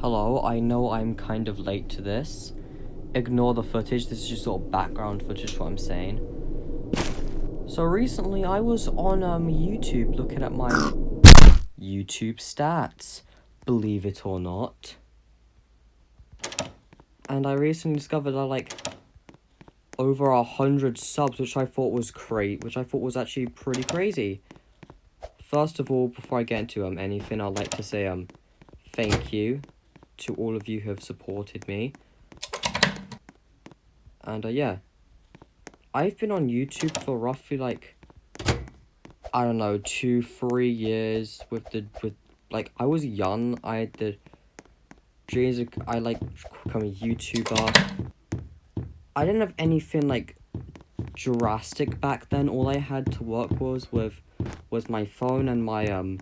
Hello, I know I'm kind of late to this. Ignore the footage, this is just sort of background footage for what I'm saying. So recently I was on YouTube looking at my YouTube stats, believe it or not. And I recently discovered I like over 100 subs, which I thought was actually pretty crazy. First of all, before I get into anything, I'd like to say thank you to all of you who have supported me. And yeah, I've been on YouTube for roughly like, I don't know, 2-3 years I was young. I had the dreams of, I like become a YouTuber. I didn't have anything like drastic back then. All I had to work was my phone and my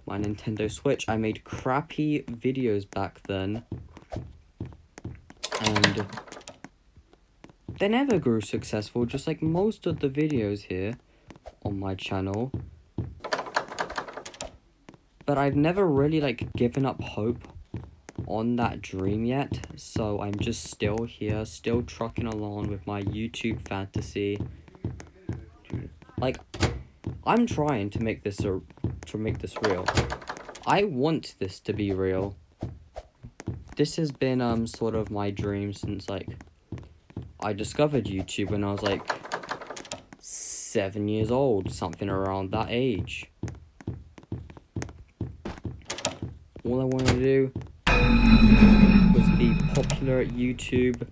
Nintendo Switch. I made crappy videos back then, and they never grew successful, just like most of the videos here on my channel. But I've never really like given up hope on that dream yet, so I'm just still here, still trucking along with my YouTube fantasy. Like, I'm trying to make this real. I want this to be real. This has been sort of my dream since like I discovered YouTube when I was like 7 years old, something around that age. All I wanted to do was be popular at YouTube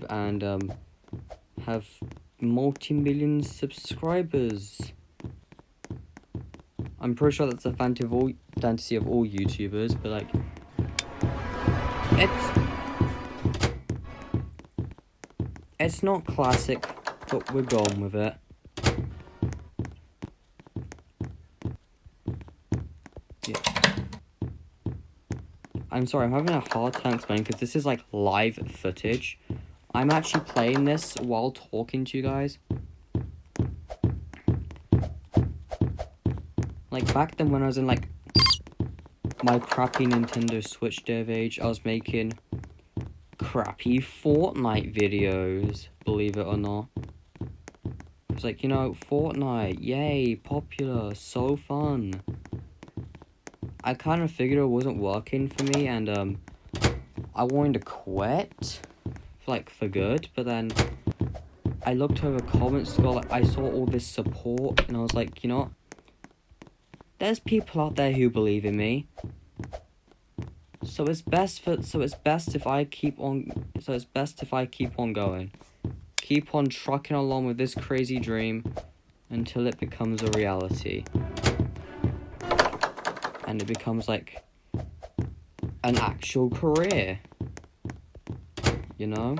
and have multi-million subscribers. I'm pretty sure that's a fantasy of all YouTubers, but like, it's not classic, but we're going with it. Yeah. I'm sorry, I'm having a hard time explaining because this is like live footage. I'm actually playing this while talking to you guys. Like back then when I was in like my crappy Nintendo Switch day of age, I was making crappy Fortnite videos, believe it or not. It's like, you know, Fortnite, yay, popular, so fun. I kind of figured it wasn't working for me, and I wanted to quit for good, but then I looked over comments, I saw all this support, and I was like, you know what? There's people out there who believe in me. So it's best if I keep on going. Keep on trucking along with this crazy dream until it becomes a reality. And it becomes like an actual career. You know?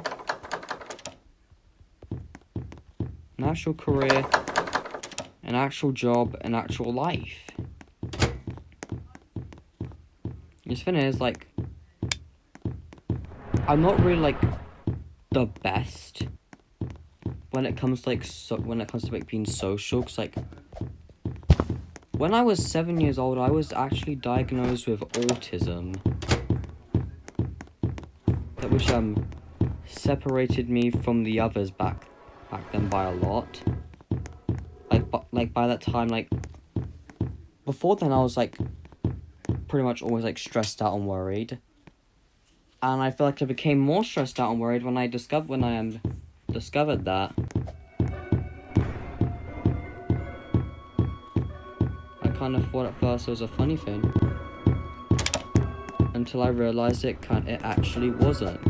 An actual career, an actual job, an actual life. This thing is, like, I'm not really, like, the best when it comes to, like, being social, because, like, when I was 7 years old, I was actually diagnosed with autism, which, separated me from the others back then by a lot. Like, by that time, like, before then, I was, like, pretty much always, like, stressed out and worried. And I feel like I became more stressed out and worried when I discovered that. I kind of thought at first it was a funny thing, until I realized it actually wasn't.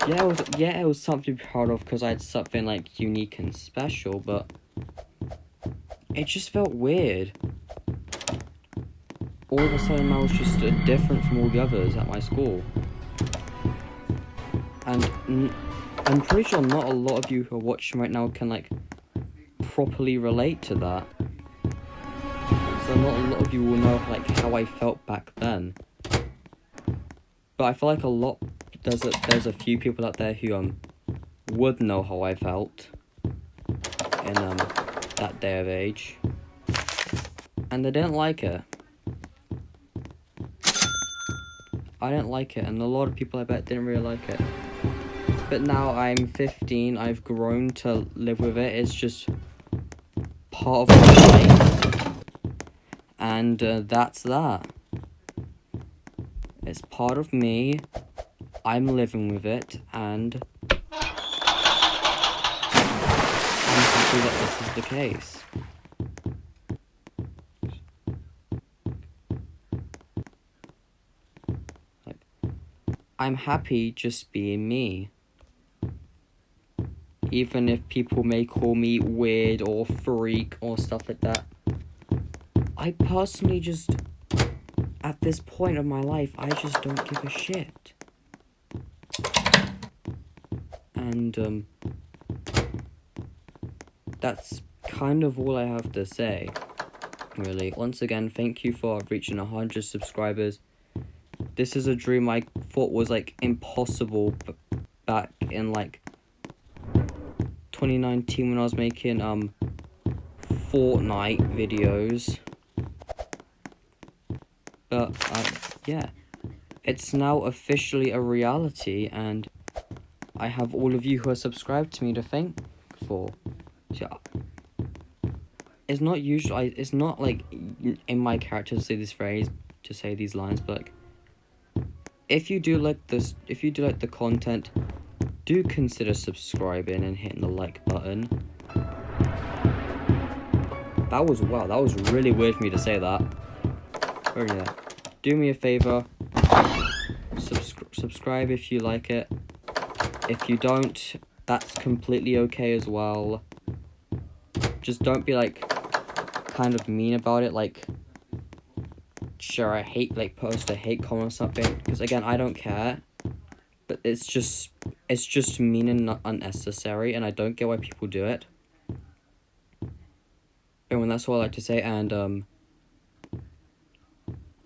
It was something to be proud of because I had something like unique and special, but it just felt weird. All of a sudden I was just different from all the others at my school. And I'm pretty sure not a lot of you who are watching right now can like properly relate to that. So not a lot of you will know like how I felt back then. But I feel like there's a few people out there who would know how I felt in that day of age, and I didn't like it. I didn't like it, and a lot of people, I bet, didn't really like it. But now I'm 15, I've grown to live with it. It's just part of my life, and that's that. It's part of me. I'm living with it, and I'm happy that this is the case. Like, I'm happy just being me. Even if people may call me weird or freak or stuff like that. I personally just, at this point of my life, I just don't give a shit. And, that's kind of all I have to say, really. Once again, thank you for reaching 100 subscribers. This is a dream I thought was, like, impossible back in, like, 2019 when I was making, Fortnite videos. But, yeah. It's now officially a reality, and I have all of you who are subscribed to me to thank for. So, it's not usually, it's not, like, in my character to say this phrase, to say these lines, but, like, if you do like this, if you do like the content, do consider subscribing and hitting the like button. That was really weird for me to say that. But yeah, do me a favor, subscribe if you like it. If you don't, that's completely okay as well. Just don't be, like, kind of mean about it, like, sure, I hate, like, post a hate comment or something, because again, I don't care. But it's just mean and not unnecessary, and I don't get why people do it. And that's all I like to say, and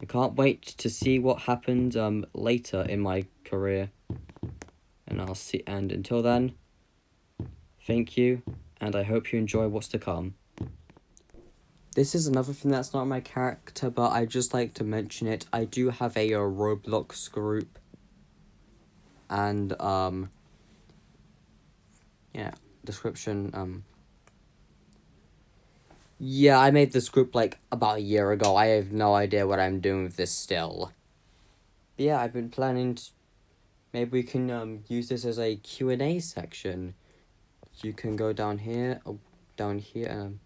I can't wait to see what happens later in my career. And until then, thank you, and I hope you enjoy what's to come. This is another thing that's not my character, but I just like to mention it. I do have a Roblox group. And, yeah, description, yeah, I made this group, like, about a year ago. I have no idea what I'm doing with this still. But yeah, I've been planning to, maybe we can, use this as a Q&A section. You can go down here, and,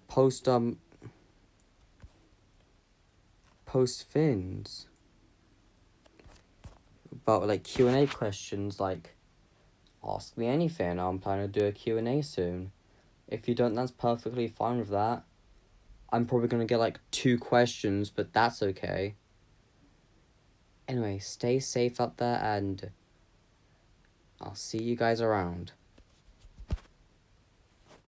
post fins about, like, Q&A questions, like, ask me anything. I'm planning to do a Q&A soon. If you don't, that's perfectly fine with that. I'm probably gonna get, like, 2 questions, but that's okay. Anyway, stay safe out there, and I'll see you guys around.